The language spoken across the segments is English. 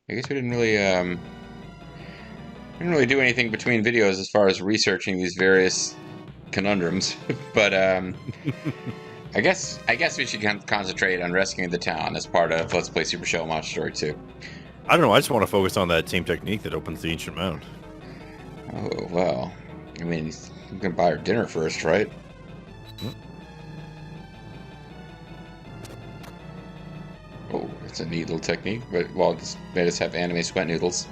I guess we didn't really do anything between videos as far as researching these various conundrums. But I guess we should concentrate on rescuing the town as part of Let's Play Super Show Monster Story 2. I don't know. I just want to focus on that same technique that opens the ancient mound. Oh well, I mean, we can buy her dinner first, right? Oh, that's a neat little technique. But well, just made us have anime sweat noodles.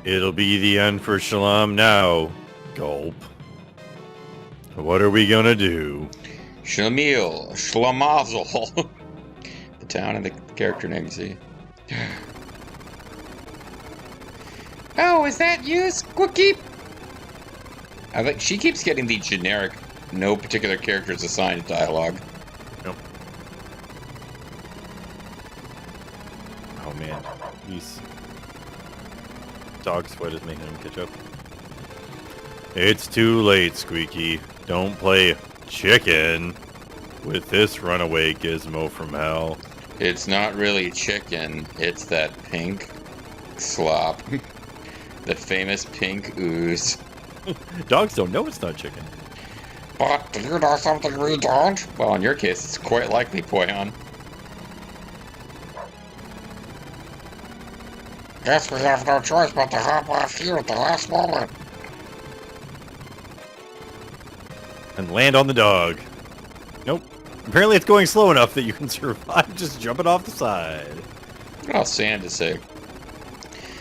It'll be the end for Shalom now. Gulp. What are we gonna do? Shamil, Schlamazel. The town and the character name, see. Oh, is that you, Squooky? I think she keeps getting the generic, no particular characters assigned dialogue. Nope. Oh man, these dog sweat is making him catch up. It's too late, Squeaky. Don't play chicken with this runaway gizmo from hell. It's not really chicken, it's that pink slop. The famous pink ooze. Dogs don't know it's not chicken. But do you know something we don't? Well, in your case, it's quite likely, Poyon. Guess we have no choice but to hop off here at the last moment. And land on the dog. Nope. Apparently it's going slow enough that you can survive just jumping off the side. Oh, sand is sick.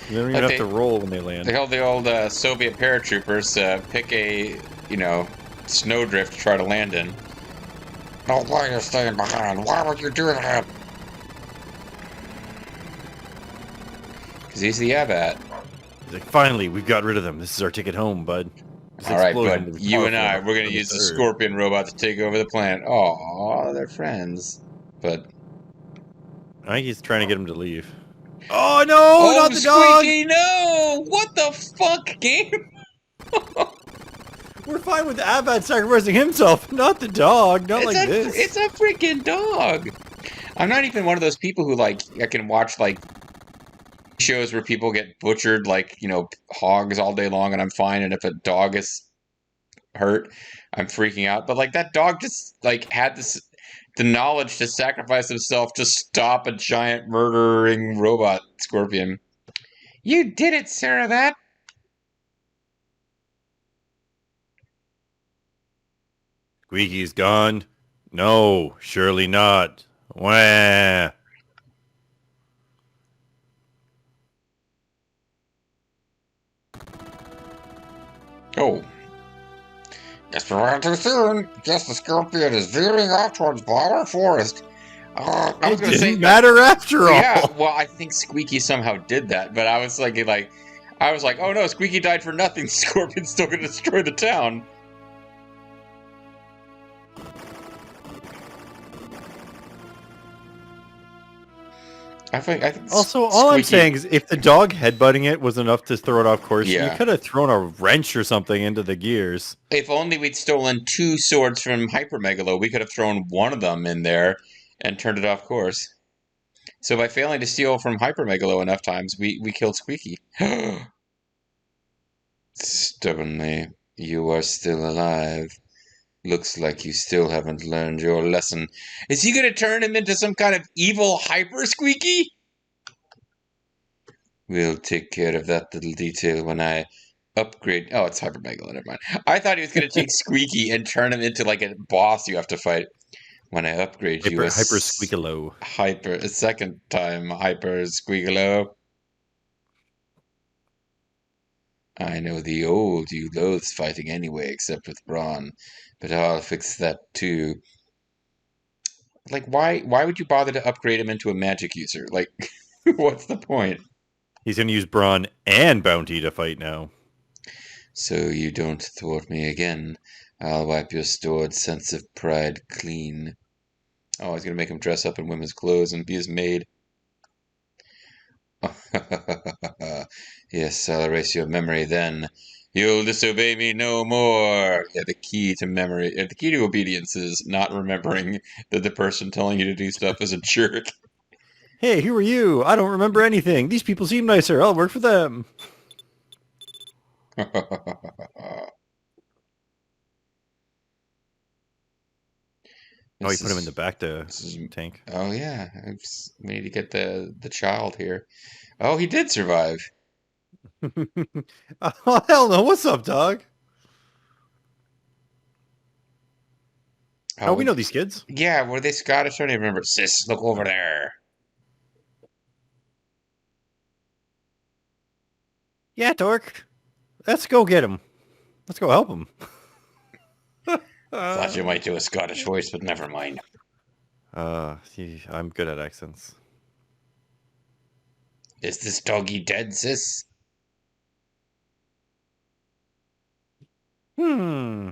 You don't even have to roll when they land. They held the old Soviet paratroopers pick a, snowdrift to try to land in. No way you're staying behind. Why would you do that? Because he's the Abat. He's like, finally, we've got rid of them. This is our ticket home, bud. All right, bud. You and I, we're going to use the Scorpion robot to take over the planet. Aw, they're friends. But I think he's trying to get him to leave. Oh, no! Not the Squeaky, dog! no! What the fuck, game? We're fine with Abad sacrificing himself, not the dog. Not like this. It's a freaking dog. I'm not even one of those people who, I can watch, shows where people get butchered hogs all day long and I'm fine, and if a dog is hurt I'm freaking out, but that dog just had the knowledge to sacrifice himself to stop a giant murdering robot scorpion. You did it, Sarah. That Squeaky's gone? No, surely not. Wah. Oh. Guess we ran too soon. Guess the scorpion is veering off towards Blower Forest. I was going to say, matter after all. Yeah, well, I think Squeaky somehow did that, but I was like, oh no, Squeaky died for nothing. Scorpion's still going to destroy the town. I think also, all I'm saying is if the dog headbutting it was enough to throw it off course, you could have thrown a wrench or something into the gears. If only we'd stolen 2 swords from Hyper Megalo, we could have thrown one of them in there and turned it off course. So by failing to steal from Hyper Megalo enough times, we killed Squeaky. Stubbornly, you are still alive. Looks like you still haven't learned your lesson. Is he going to turn him into some kind of evil Hyper Squeaky? We'll take care of that little detail when I upgrade. Oh, it's Hyper Megalo, never mind. I thought he was going to take Squeaky and turn him into a boss you have to fight. When I upgrade you Hyper Squeakalo. A second time Hyper Squeakalo. I know the old you loathes fighting anyway, except with Brawn. But I'll fix that too. Why would you bother to upgrade him into a magic user? What's the point? He's going to use Brawn and Bounty to fight now. So you don't thwart me again. I'll wipe your stored sense of pride clean. Oh, he's going to make him dress up in women's clothes and be his maid. Yes, I'll erase your memory then. You'll disobey me no more. Yeah, the key to obedience is not remembering that the person telling you to do stuff is a jerk. Hey, who are you? I don't remember anything. These people seem nicer. I'll work for them. Oh, you This put him in the is back to this is. tank. Oh yeah, we need to get the child here. Oh, he did survive. Oh, hell no. What's up, dog? Oh, Oh, we know these kids. yeah. Were they Scottish? I don't even remember. Sis, look over there. Yeah, dork. Let's go get him. Let's go help him. Thought you uh, might do a Scottish voice, but never mind. I'm good at accents. Is this doggy dead, sis? Hmm.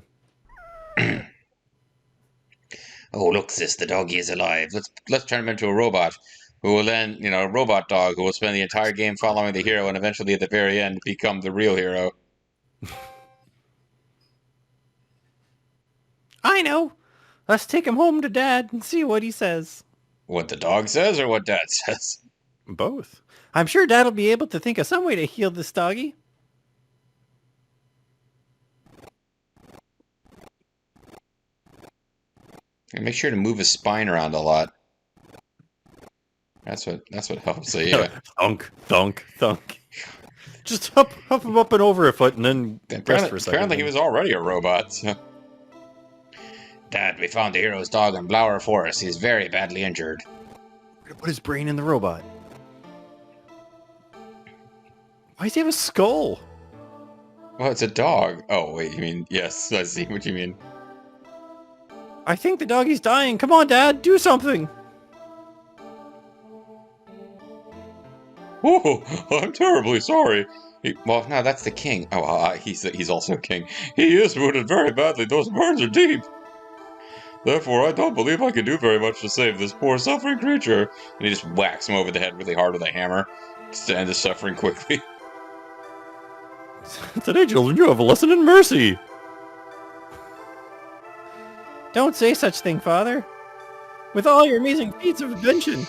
Oh, look, sis, the doggy is alive. Let's turn him into a robot, who will then, a robot dog who will spend the entire game following the hero, and eventually at the very end become the real hero. I know. Let's take him home to Dad and see what he says. What the dog says, or what Dad says? Both. I'm sure Dad'll be able to think of some way to heal this doggy. And make sure to move his spine around a lot. That's what helps. So yeah. Thunk, thunk, thunk. Just huff him up and over a foot and then rest for a second. Apparently he was already a robot. So. Dad, we found the hero's dog in Blower Forest. He's very badly injured. We're gonna put his brain in the robot. Why does he have a skull? Well, it's a dog. Oh, wait, you mean... Yes, I see what you mean. I think the doggy's dying. Come on, Dad, do something. Oh, I'm terribly sorry. Well, no, that's the king. Oh, he's also a king. He is wounded very badly. Those burns are deep. Therefore, I don't believe I can do very much to save this poor suffering creature. And he just whacks him over the head really hard with a hammer to end his suffering quickly. Today, children, you have a lesson in mercy. Don't say such thing, Father. With all your amazing feats of invention.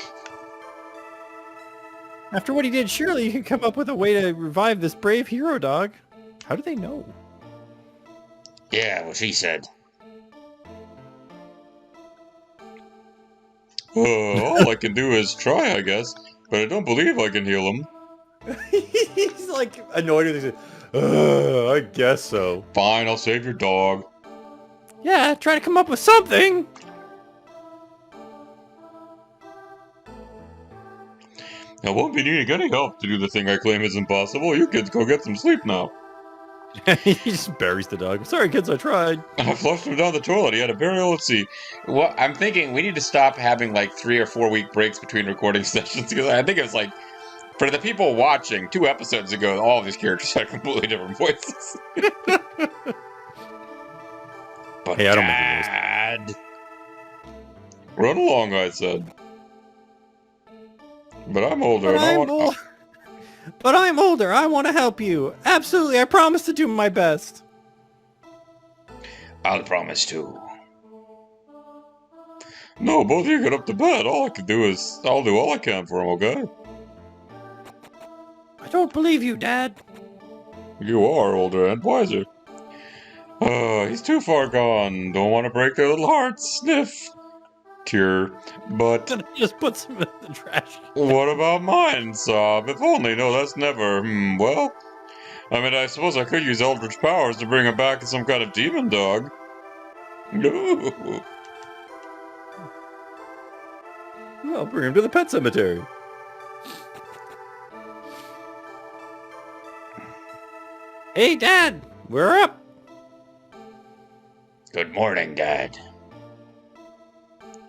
After what he did, surely you can come up with a way to revive this brave hero dog. How do they know? Yeah, well, she said. All I can do is try, I guess. But I don't believe I can heal him. He's like annoyed with it. I guess so. Fine, I'll save your dog. Yeah, try to come up with something. I won't be needing any help to do the thing I claim is impossible. You kids go get some sleep now. He just buries the dog. Sorry, kids, I tried. I flushed him down the toilet. He had a burial at sea. Well, I'm thinking we need to stop having like 3 or 4 week breaks between recording sessions because I think it was like, for the people watching, 2 episodes ago, all of these characters had completely different voices. But Hey, I don't Dad, run along, I said. But I'm older. But I'm older. I want to help you. Absolutely, I promise to do my best. I'll promise to. No, both of you get up to bed. All I can do is I'll do all I can for him. Okay? I don't believe you, Dad. You are older and wiser. He's too far gone. Don't want to break their little hearts. Sniff. Tear. But Just put some in the trash. what about mine, Sob? If only. No, that's never. Well, I mean, I suppose I could use Eldritch powers to bring him back as some kind of demon dog. No. Well, bring him to the pet cemetery. Hey, Dad, we're up. Good morning, Dad.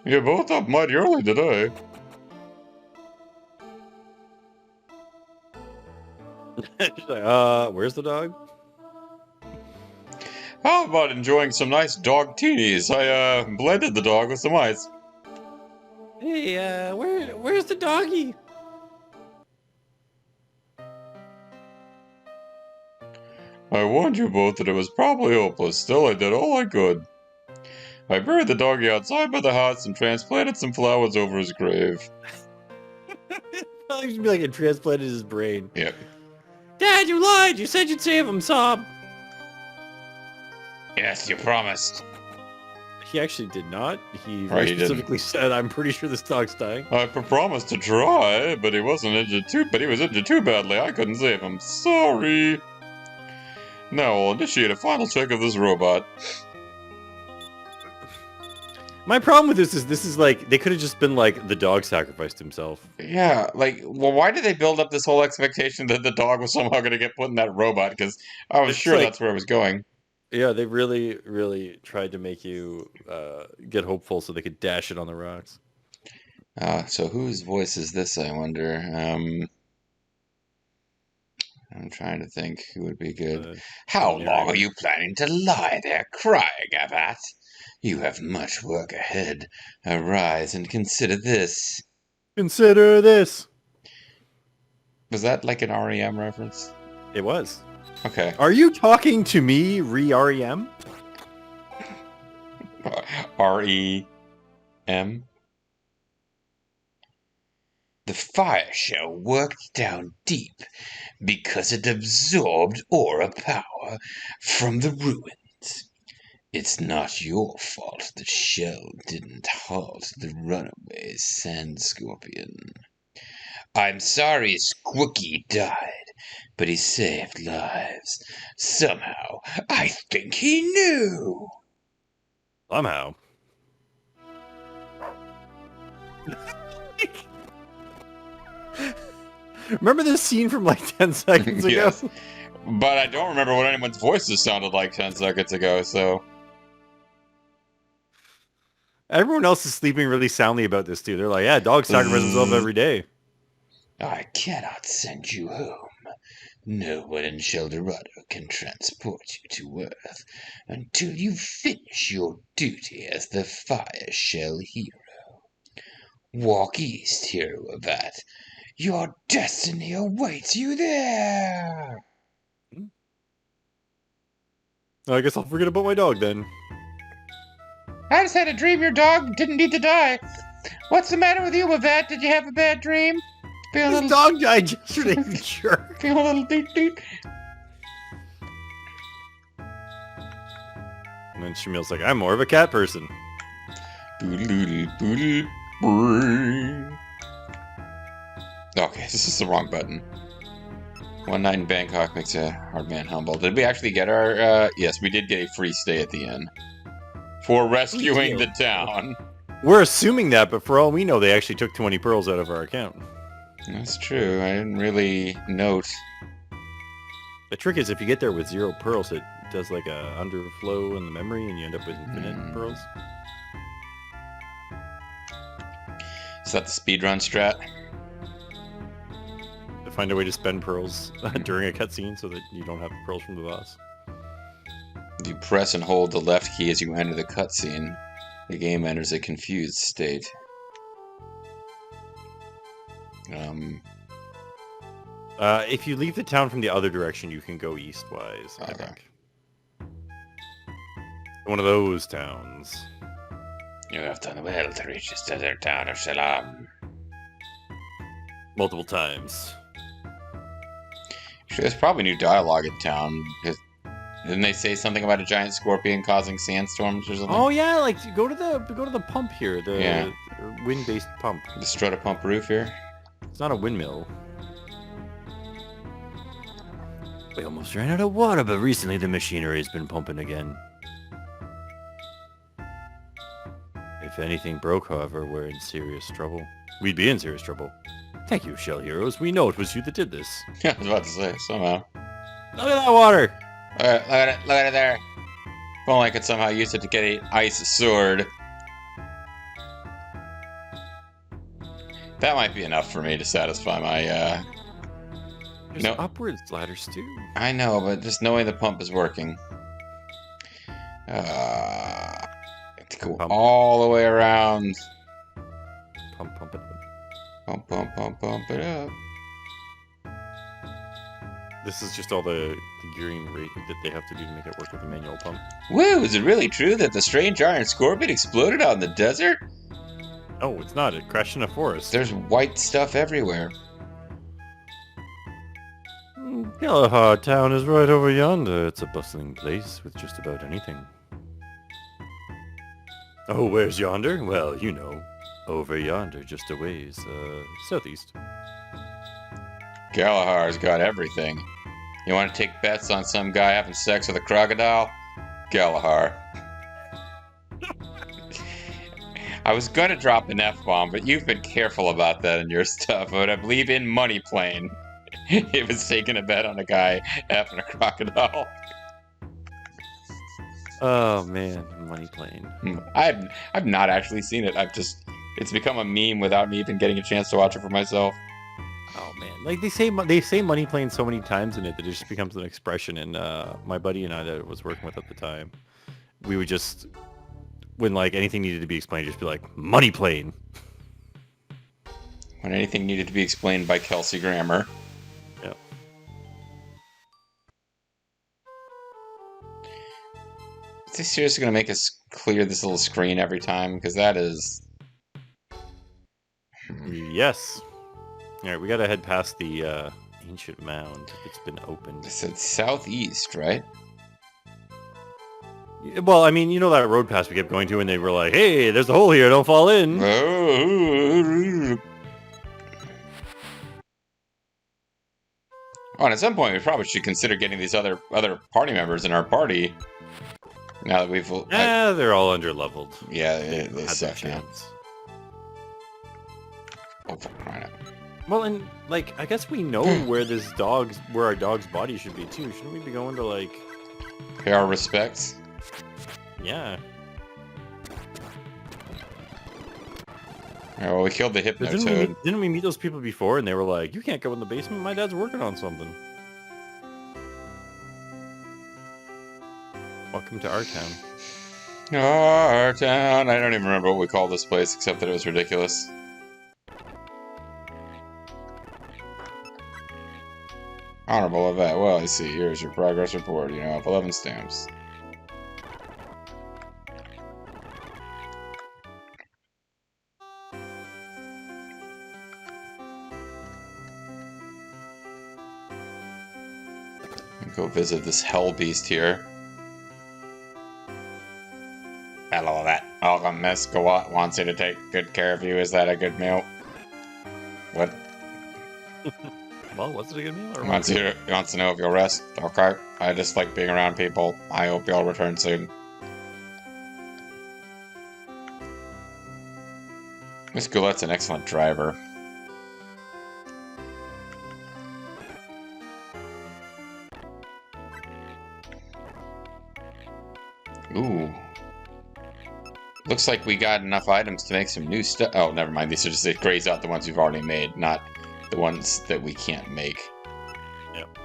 You're both up mighty early today. She's like, where's the dog? How about enjoying some nice dog teenies? I, blended the dog with some ice. Hey, where's the doggy? I warned you both that it was probably hopeless. Still, I did all I could. I buried the doggy outside by the house and transplanted some flowers over his grave. Probably should be like it transplanted his brain. Yep. Dad, you lied. You said you'd save him, Sob. Yes, you promised. He actually did not. He Right, very he specifically said, "I'm pretty sure this dog's dying." I promised to try, but he wasn't injured too. But he was injured too badly. I couldn't save him. Sorry. Now I'll initiate a final check of this robot. My problem with this is like they could have just been like the dog sacrificed himself. Yeah, like, well, why did they build up this whole expectation that the dog was somehow going to get put in that robot? Because I was It's sure like- that's where it was going. Yeah, they really, really tried to make you get hopeful so they could dash it on the rocks. So whose voice is this, I wonder? I'm trying to think who would be good. How long are you planning to lie there crying, Abat? You have much work ahead. Arise and consider this. Consider this. Was that like an REM reference? It was. Okay. Are you talking to me, REM? REM? The fire shell worked down deep because it absorbed aura power from the ruins. It's not your fault the shell didn't halt the runaway sand scorpion. I'm sorry Squooky died, but he saved lives. Somehow, I think he knew. Somehow. Remember this scene from like 10 seconds ago? Yes. But I don't remember what anyone's voices sounded like 10 seconds ago, so... Everyone else is sleeping really soundly about this too. They're like, yeah, dogs sacrifice themselves every day. I cannot send you home. No one in Sheldorado can transport you to Earth until you finish your duty as the Fire Shell Hero. Walk east, Hero Abat. Your destiny awaits you there. I guess I'll forget about my dog then. I just had a dream your dog didn't need to die. What's the matter with you, Abat? Did you have a bad dream? His dog died yesterday, you jerk. Feel a little deep. And then Shamil's like, I'm more of a cat person. Okay, this is the wrong button. One night in Bangkok makes a hard man humble. Did we actually get our... yes, we did get a free stay at the inn. For rescuing the town. We're assuming that, but for all we know, they actually took 20 pearls out of our account. That's true. I didn't really note. The trick is if you get there with 0 pearls, it does like a underflow in the memory and you end up with infinite pearls. Is that the speedrun strat? To find a way to spend pearls during a cutscene so that you don't have pearls from the boss. You press and hold the left key as you enter the cutscene. The game enters a confused state. If you leave the town from the other direction, you can go eastwise, I think. One of those towns. You have done well to reach this desert town of Salam. Multiple times. There's probably new dialogue in town. Didn't they say something about a giant scorpion causing sandstorms or something? Oh yeah, like go to the pump here, the wind-based pump. The Strata pump roof here. It's not a windmill. We almost ran out of water, but recently the machinery has been pumping again. If anything broke, however, we're in serious trouble. We'd be in serious trouble. Thank you, Shell Heroes. We know it was you that did this. Yeah, I was about to say, somehow. Look at that water! Look at it there. If only I could somehow use it to get an ice sword. That might be enough for me to satisfy my, There's upwards ladders, too. I know, but just knowing the pump is working. To go all the way around. Pump it up. Pump it up. This is just all the gearing rate that they have to do to make it work with the manual pump. Woo! Is it really true that the strange iron scorpion exploded out in the desert? Oh, it's not. It crashed in a forest. There's white stuff everywhere. Galahad town is right over yonder. It's a bustling place with just about anything. Oh, where's yonder? Well, you know, over yonder, just a ways, southeast. Galahar's got everything. You want to take bets on some guy having sex with a crocodile? Galahar. I was gonna drop an F-bomb, but you've been careful about that in your stuff. But I believe in Money Plane, it was taking a bet on a guy effing a crocodile. Oh man, Money Plane. I've not actually seen it. It's become a meme without me even getting a chance to watch it for myself. Oh man, like they say Money Plane so many times in it that it just becomes an expression. And my buddy and I that I was working with at the time, we would just, when like anything needed to be explained, just be like Money Plane. When anything needed to be explained by Kelsey Grammer. Yep. Is he seriously going to make us clear this little screen every time? Because that is... Yes. All right, we gotta head past the ancient mound. It's been opened. It said southeast, right? Well, I mean, you know that road pass we kept going to, and they were like, "Hey, there's a hole here. Don't fall in." Oh, and at some point, we probably should consider getting these other party members in our party. Now that we've... Yeah, they're all under-leveled. Yeah, they Had their suck now. chance. Oh, for crying out. Well, and like, I guess we know where our dog's body should be too. Shouldn't we be going to like? Pay our respects. Yeah. Alright, well, we killed the Hypnotoad. Didn't we meet those people before? And they were like, "You can't go in the basement. My dad's working on something." Welcome to our town. Our town. I don't even remember what we called this place, except that it was ridiculous. Honorable event. Well, I see. Here's your progress report. You know, up 11 stamps. Go visit this hell beast here. Hello, that alchemist wants you to take good care of you. Is that a good meal? What? Well, what's it a good meal? Or He wants to know if you'll rest. Okay. I just like being around people. I hope you'll return soon. Miss Goulette's an excellent driver. Ooh. Looks like we got enough items to make some new stuff. Oh, never mind. These are just, it grays out the ones we've already made, not the ones that we can't make. Yep.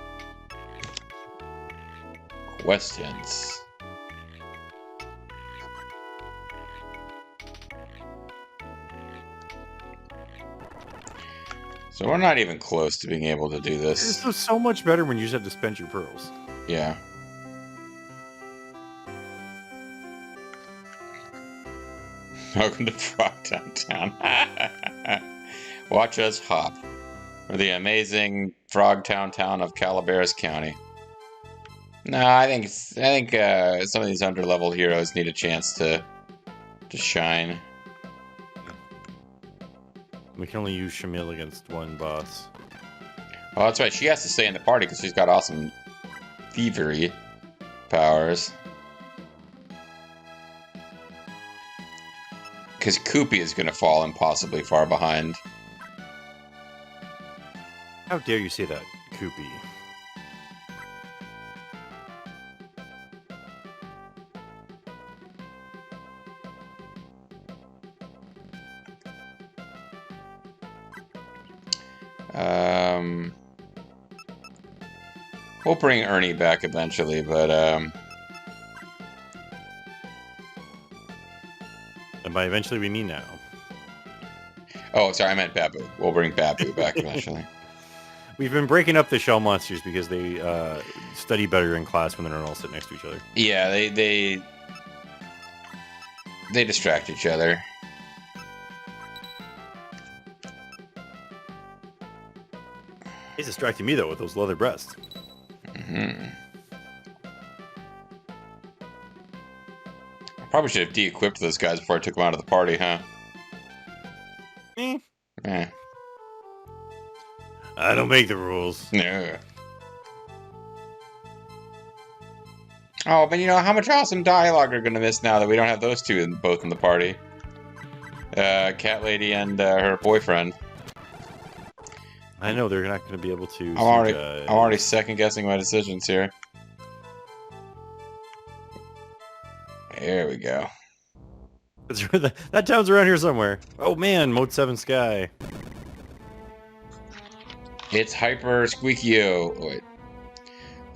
Questions. So we're not even close to being able to do this. This was so much better when you just had to spend your pearls. Yeah. Welcome to Frogtown Town. Watch us hop for the amazing Frogtown town of Calaveras County. No, I think some of these underleveled heroes need a chance to shine. We can only use Shamil against one boss. Oh, that's right. She has to stay in the party because she's got awesome thievery powers. Because Koopy is going to fall impossibly far behind. How dare you say that, Koopy? We'll bring Ernie back eventually, but And by eventually we mean now. oh, sorry, I meant Babu. We'll bring Babu back eventually. We've been breaking up the shell monsters because they study better in class when they're not all sitting next to each other. Yeah, they distract each other. He's distracting me though with those leather breasts. Mm-hmm. I probably should have de-equipped those guys before I took them out of the party, huh? Eh. Eh. I don't make the rules. No. Oh, but you know, how much awesome dialogue are gonna miss now that we don't have those two both in the party? Cat Lady and her boyfriend. I know they're not going to be able to. I'm already second guessing my decisions here. There we go. That town's around here somewhere. Oh man, Mode 7 Sky. It's Hyper Squeakio. Oh, wait.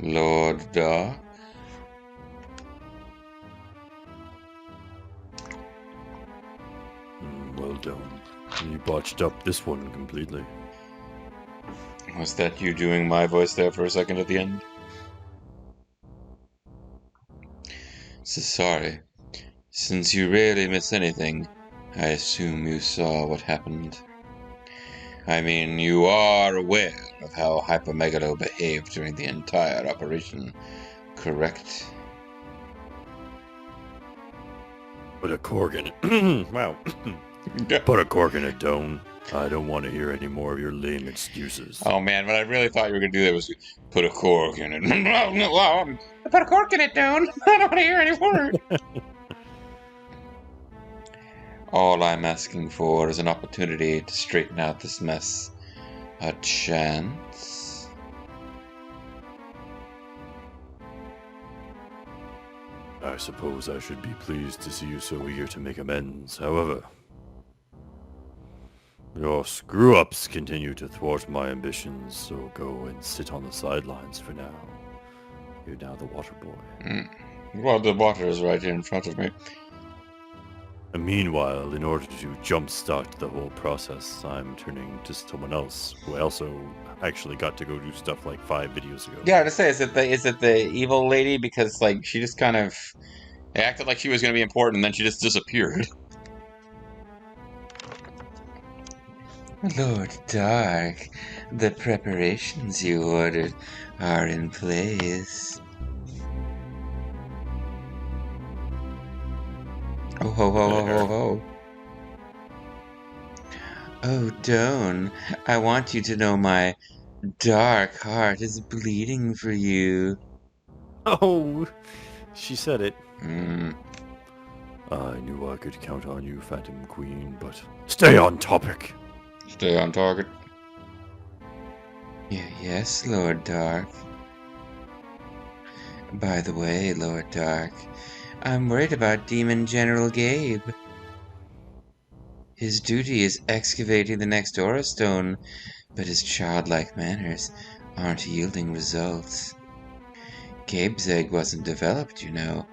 Lord Dark. Well done. You botched up this one completely. Was that you doing my voice there for a second at the end? So sorry. Since you rarely miss anything, I assume you saw what happened. I mean, you are aware of how Hypermegalo behaved during the entire operation, correct? Put a cork in it. Wow. Put a cork in it, Doan. I don't want to hear any more of your lame excuses. Oh man, what I really thought you were going to do there was put a cork in it. Put a cork in it, Doan. I don't want to hear any more. All I'm asking for is an opportunity to straighten out this mess. A chance? I suppose I should be pleased to see you so eager to make amends. However, your screw-ups continue to thwart my ambitions, so go and sit on the sidelines for now. You're now the water boy. Well, the water is right here in front of me. And meanwhile, in order to jumpstart the whole process, I'm turning to someone else who I also actually got to go do stuff like 5 videos ago. Yeah, to say, is it the evil lady? Because like she just kind of acted like she was going to be important, and then she just disappeared. Lord Dark, the preparations you ordered are in place. Oh ho ho ho ho ho. Oh, Doan, I want you to know my dark heart is bleeding for you. Oh, she said it. Mm. I knew I could count on you, Phantom Queen, but stay on topic. Stay on target. Yes, Lord Dark. By the way, Lord Dark, I'm worried about Demon General Gabe. His duty is excavating the next Aura Stone, but his childlike manners aren't yielding results. Gabe's egg wasn't developed, you know.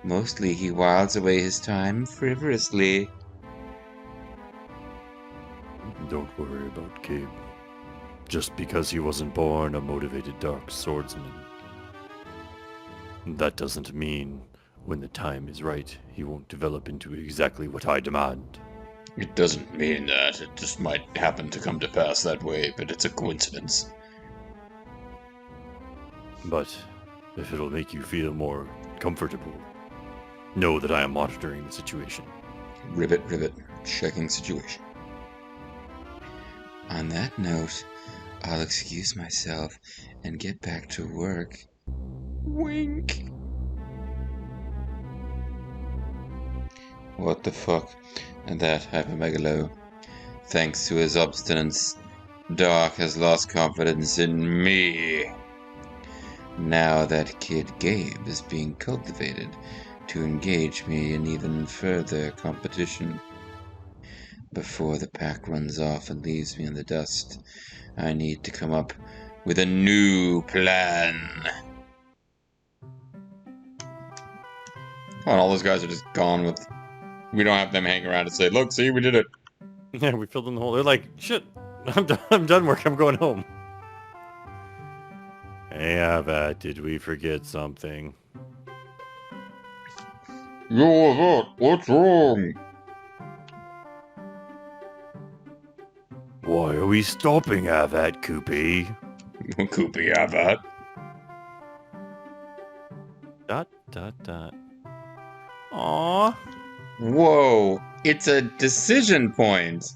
Mostly he whiles away his time frivolously. Don't worry about Gabe. Just because he wasn't born a motivated dark swordsman, that doesn't mean when the time is right, he won't develop into exactly what I demand. It doesn't mean that. It just might happen to come to pass that way, but it's a coincidence. But if it'll make you feel more comfortable, know that I am monitoring the situation. Ribbit, ribbit. Checking situation. On that note, I'll excuse myself and get back to work. Wink. What the fuck? And that Hypermegalo. Thanks to his obstinance, Dark has lost confidence in me. Now that kid Gabe is being cultivated to engage me in even further competition. Before the pack runs off and leaves me in the dust, I need to come up with a new plan. Oh, and all those guys are just gone with... We don't have them hanging around and say, look, see, we did it. Yeah, we filled in the hole. They're like, shit, I'm done work, I'm going home. Hey, Avat, did we forget something? Yo, Avat, what's wrong? Why are we stopping, Avat, Koopy? Koopy, have that. Dot, dot, dot. Aww. Whoa, it's a decision point.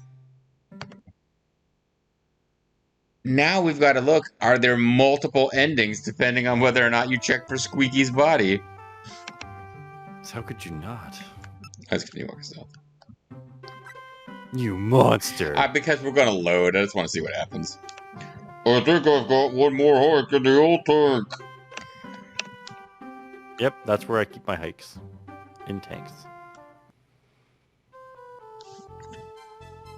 Now we've got to look, are there multiple endings depending on whether or not you check for Squeaky's body? How could you not? Let's continue walking south. You monster. Because we're going to load, I just want to see what happens. I think I've got one more hike in the old tank. Yep, that's where I keep my hikes. In tanks.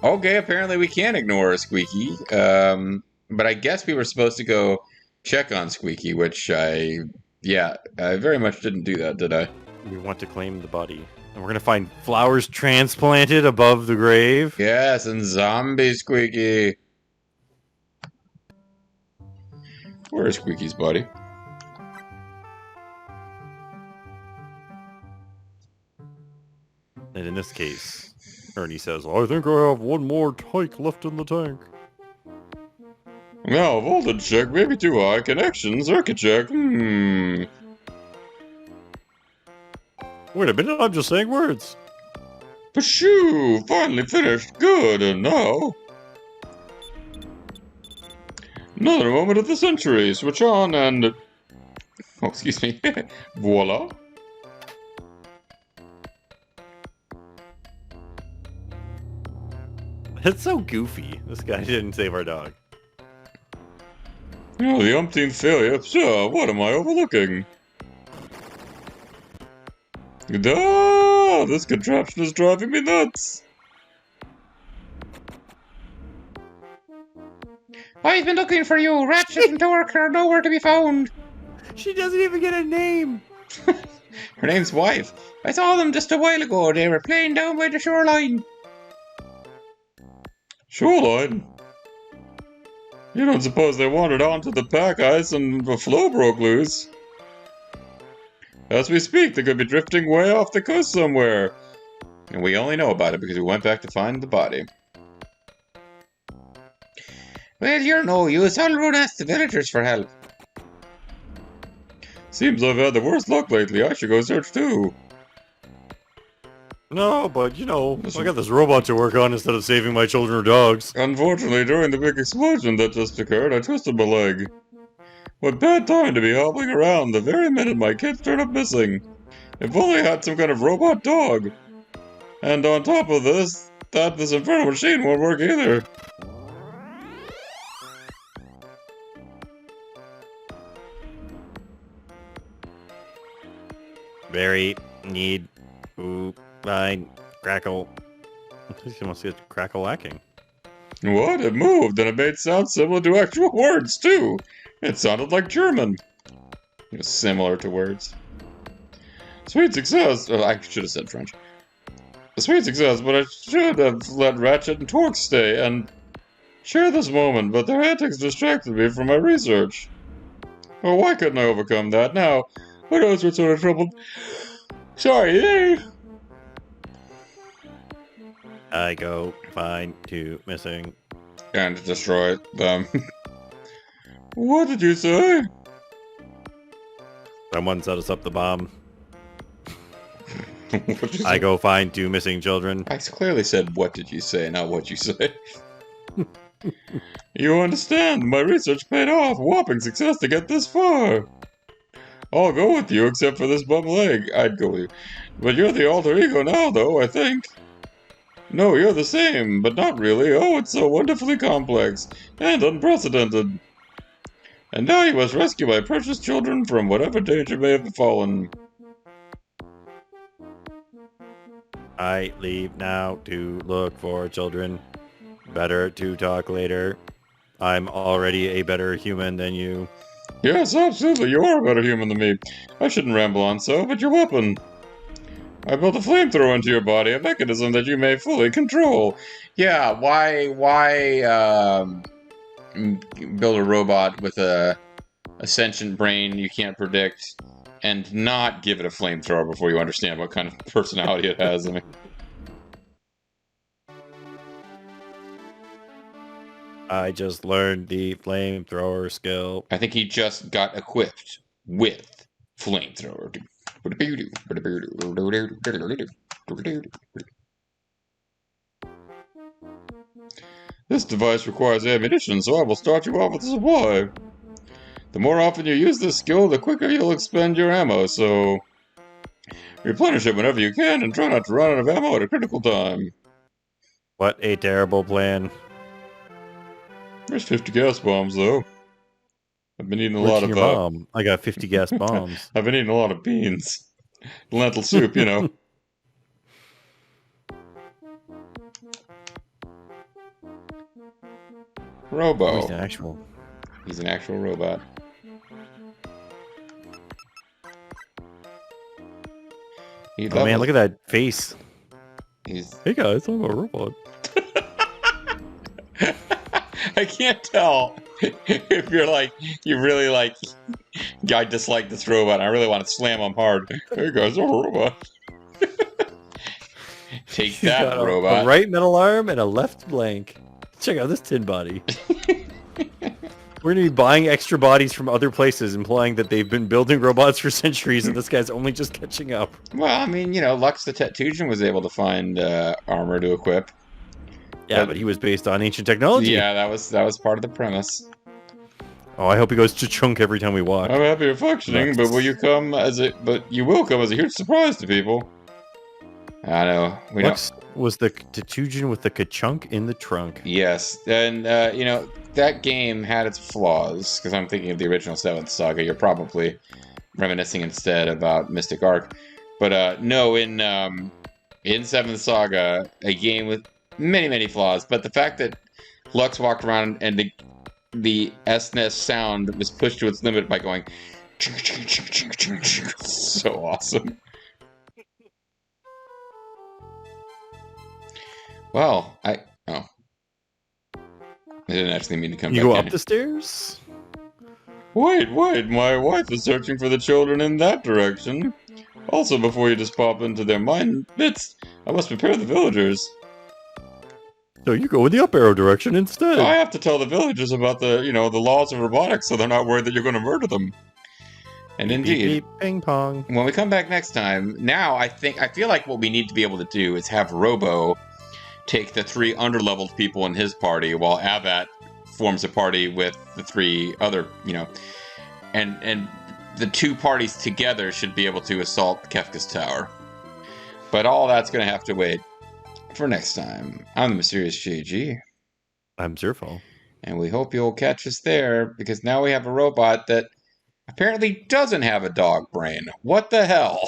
Okay, apparently we can't ignore Squeaky. But I guess we were supposed to go check on Squeaky, which I very much didn't do that, did I? We want to claim the body. And we're going to find flowers transplanted above the grave. Yes, and zombie Squeaky. Where is Squeaky's body? And in this case, Ernie says, I think I have one more hike left in the tank. Now, voltage check, maybe too high. Connection, circuit check. Wait a minute, I'm just saying words. Pshoo! Finally finished. Good, and now... Another moment of the century. Switch on and... Oh, excuse me. Voila. It's so goofy. This guy didn't save our dog. Oh, the umpteenth failure. Sure, what am I overlooking? This contraption is driving me nuts. I've been looking for you. Ratchet and Torque are nowhere to be found. She doesn't even get a name. Her name's Wife. I saw them just a while ago. They were playing down by the shoreline. Shoreline? You don't suppose they wandered onto the pack ice and the floe broke loose? As we speak, they could be drifting way off the coast somewhere. And we only know about it because we went back to find the body. Well, you're no use. I'll run ask the villagers for help. Seems I've had the worst luck lately. I should go search too. No, but you know, I got this robot to work on instead of saving my children or dogs. Unfortunately, during the big explosion that just occurred, I twisted my leg. What bad time to be hobbling around the very minute my kids turned up missing. If only I had some kind of robot dog. And on top of this, this infernal machine won't work either. Very need find crackle. She wants to get crackle-lacking. What? It moved, and it made sounds similar to actual words, too. It sounded like German. It was similar to words. Sweet success. Oh, I should have said French. Sweet success, but I should have let Ratchet and Torque stay and share this moment, but their antics distracted me from my research. Oh, why couldn't I overcome that? Now, who knows what sort of trouble... Sorry, eh? I go find two missing. And destroy them. What did you say? Someone set us up the bomb. What'd you say? I go find two missing children. I clearly said, what did you say, not what you say. You understand, my research paid off. Whopping success to get this far. I'll go with you, except for this bum leg. I'd go with you. But you're the alter ego now, though, I think. No, you're the same, but not really. Oh, it's so wonderfully complex and unprecedented. And now you must rescue my precious children from whatever danger may have befallen. I leave now to look for children. Better to talk later. I'm already a better human than you. Yes, absolutely, you are a better human than me. I shouldn't ramble on so, but your weapon. I built a flamethrower into your body, a mechanism that you may fully control. Yeah, why build a robot with a sentient brain you can't predict and not give it a flamethrower before you understand what kind of personality it has? I mean... I just learned the flamethrower skill. I think he just got equipped with flamethrower. This device requires ammunition, so I will start you off with a supply. The more often you use this skill, the quicker you'll expend your ammo, so replenish it whenever you can and try not to run out of ammo at a critical time. What a terrible plan. There's 50 gas bombs, though. I've been eating a Rich lot and of, your mom. I got 50 gas bombs. I've been eating a lot of beans. Lentil soup, you know. Robo. Oh, he's an actual. He's an actual robot. Oh man, look at that face. He's... Hey guys, I'm a robot. I can't tell if you're like, you really like, I dislike this robot. I really want to slam him hard. Hey guys, I'm a robot. Take He's that, got robot. a right metal arm and a left blank. Check out this tin body. We're going to be buying extra bodies from other places, implying that they've been building robots for centuries, and this guy's only just catching up. Well, I mean, you know, Lux the Tetujin was able to find armor to equip. Yeah, but he was based on ancient technology. Yeah, that was part of the premise. Oh, I hope he goes chunk every time we walk. I'm happy you're functioning, but will you come as a? But you will come as a huge surprise to people. I know. Lux was the Tetujin with the ka-chunk in the trunk. Yes, and you know that game had its flaws because I'm thinking of the original Seventh Saga. You're probably reminiscing instead about Mystic Arc, but no, in Seventh Saga, a game with many flaws. But the fact that Lux walked around and the SNES sound was pushed to its limit by going so awesome. Well, I didn't actually mean to come back You go in. up the stairs? Wait, my wife is searching for the children in that direction. Also, before you just pop into their mind bits, I must prepare the villagers. So you go in the up arrow direction instead. I have to tell the villagers about the laws of robotics so they're not worried that you're going to murder them. And Beep, indeed, beep, beep, ping pong. when we come back next time, now I feel like what we need to be able to do is have Robo take the 3 underleveled people in his party while Avat forms a party with the 3 other, and the 2 parties together should be able to assault Kefka's tower. But all that's going to have to wait for next time. I'm the Mysterious JG. I'm Zerfo. And we hope you'll catch us there, because now we have a robot that apparently doesn't have a dog brain. What the hell?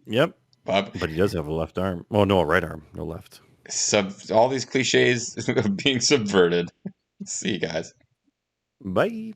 Yep. But he does have a left arm. Well, no, a right arm. No left. All these cliches of being subverted. See you guys. Bye.